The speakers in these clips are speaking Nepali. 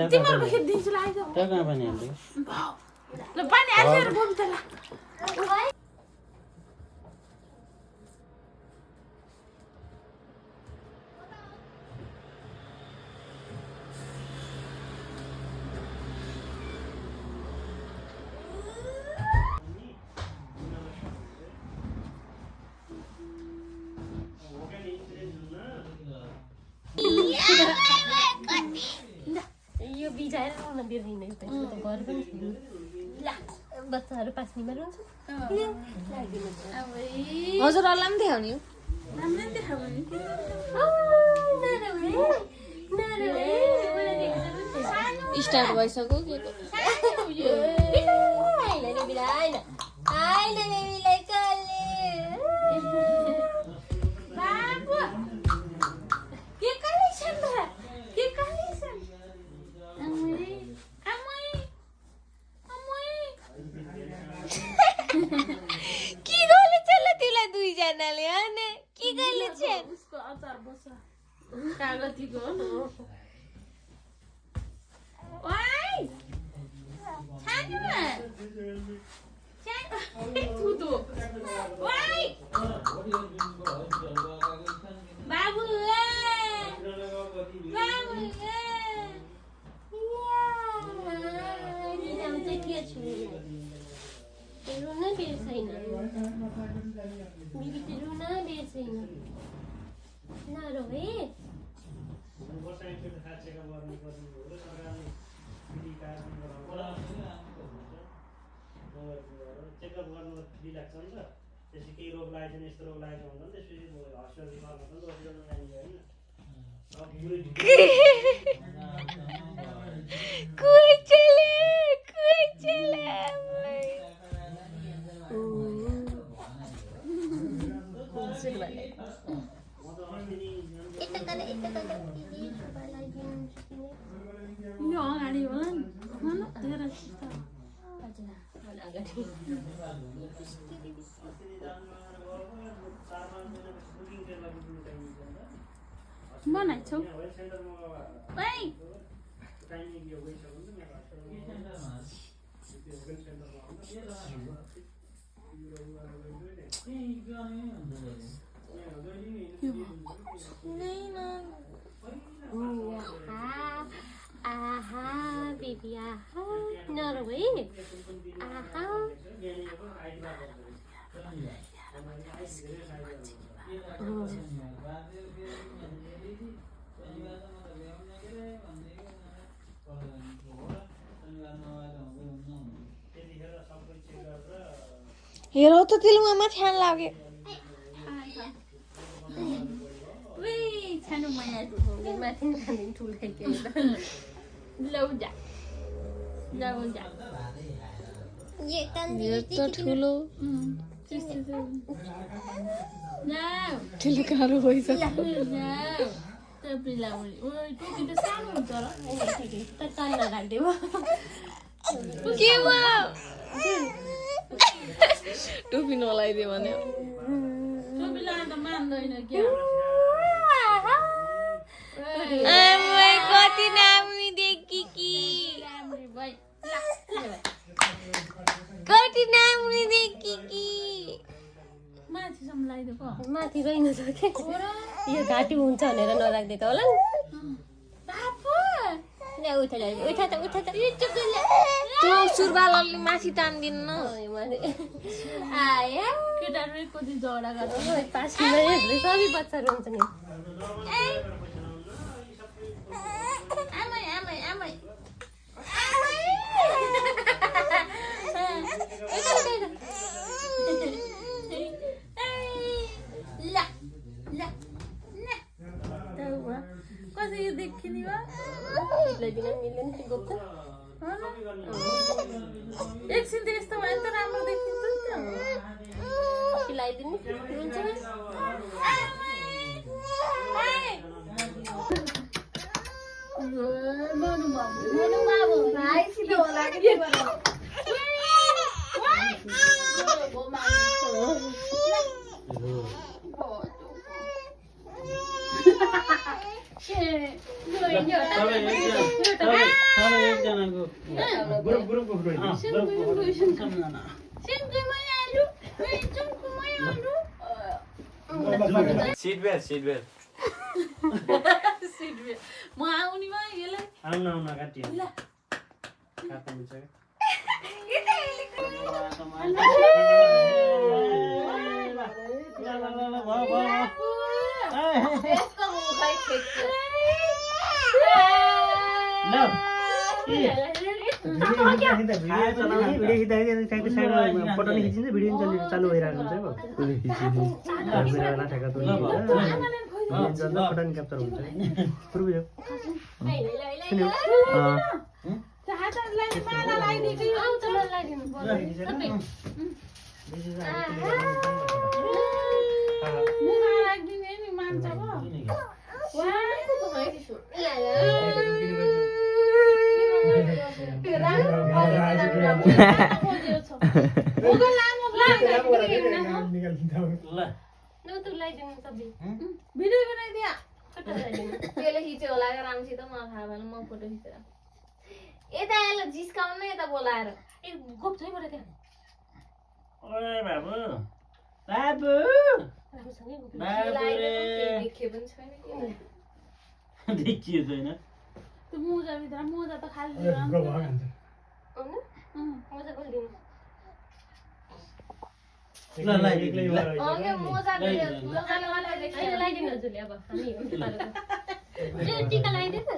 तिमीहरुको खेत दिन्छु ल आइज त्यो कहाँ पनि हाल्दियो ल पानी हालेर बोम त ल यो बिजाएर मन्दिर हिँड्ने त घर पनि छैन ल बच्चाहरू पास्नीमा रुन्छ हजुरहरूलाई पनि देखाउने हो हामीले देखाउ नि स्टार्ट भइसक्यो के कागतीको ओइ छानुमा थुतो ओइ बाबु चेकअप गर्नु फ्री लाग्छ नि त त्यसै केही रोग लागेको छैन यस्तो रोग लागेको हुन्छ नि त्यसपछि हस्पिटलमा गर्नु त हस्पिटलमा जाने होइन यो अगाडि होला नि होइन तेरो बनाइछौ आहा बेबी आहा नरवे आहा हेरौ त तिलुवामा छ्यान लाग्यो सानो माया माथि खाँदैन ठुल खाइके लौ जा यो त ठुलो ठुलो गाह्रो भइसक्यो टोपी त सानो हुन्छ र त कान्न राख्देऊ के भयो टोपी नलाइदियो भने टोपी लगाएर त मान्दैन क्या आमै कति नामी देखि कि कति नामी देखि कि माथिसम्म लगाइदिएको माथि गइन त के यो घाँटी हुन्छ भनेर नराख्दै त होला नि उठा त त्यो सुरबाल अलि माथि तान्दिन्न आया केटाहरू कति झगडा गर्छ पासीमा हेर्दै सबै बच्चाहरू हुन्छ नि कसरी देखिने भयो एकछिन त यस्तो भयो नि त राम्रो देखिन्छ नि त खिलाइदिनु हुन्छ सिट बेल्ट म आउनेमा यसलाई आउन काटियो काट्नु मिल्छ पटाउने खिचिन्छ भिडियो चालु भइरहेको हुन्छ पटाउने क्याप्चर हुन्छ भिडियो बनाइदिया त्यसले खिच्यो होला रामसित म थाहा भएन म फोटो खिचेर यता आएर जिस्काउनु यता बोलाएर गोप चाहिँ मलाई त्यहाँ ओए बाबु बाबु देखे पनि छैन देखियो छैन त्यो मोजाभित्र मोजा त खाली मजा गरिदिनु ल लाइदिनु मोजा लगाइदिनु हजुरले अब हामी टिका लगाइदिनु त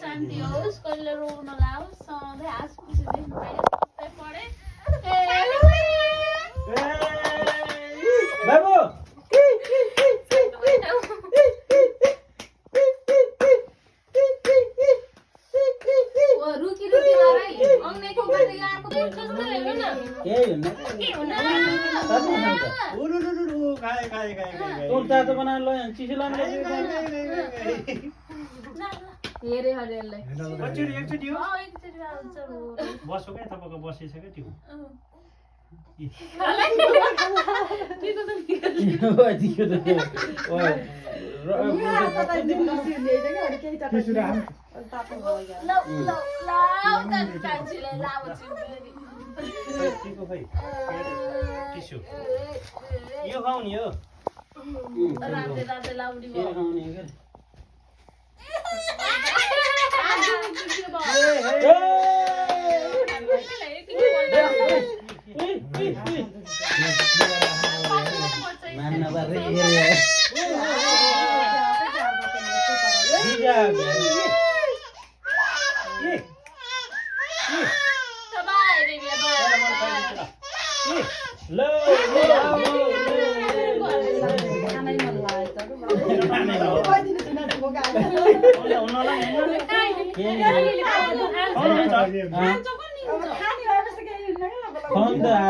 शान्ति होस् कहिले रोग नलाओस् सधैँ हाँस खुसी देख्नु पाइयो पढे बाबु रुकी आउनेको तातो बनाएर ल चिसो लानु हेरे हरेललाई एकचोटि हो बसो क्या तपाईँको बसिसक्यो त्यो टिस्यु यो खुवाउने हो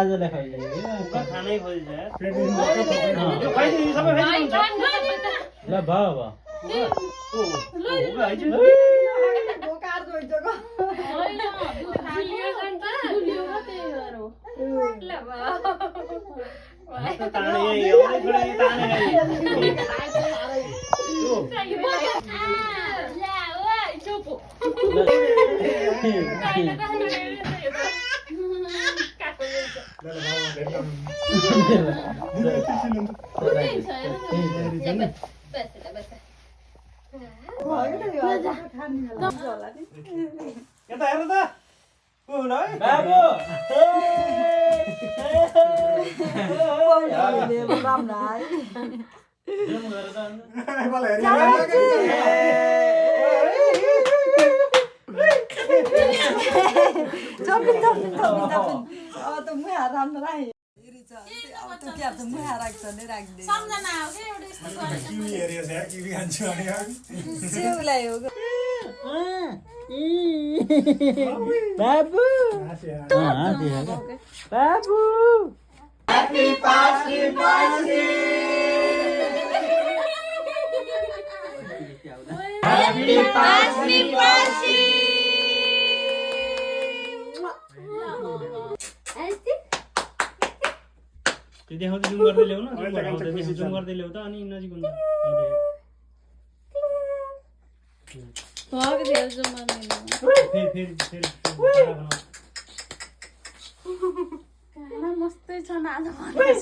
आजले खानै खोजिन्छ ल भयो यता हेर त बाबु सम्झना हो क्या एउटा यस्तो बाबु बाबु Happy Pasni Pasi. त्यो देखाउँदै जुम गर्दै ल्याउ न जुम गर्दै ल्याउ त अनि नजिक हुन्छ भाग दियो जो मान्दैन फेरि खाना मस्तै छ आज भनेछ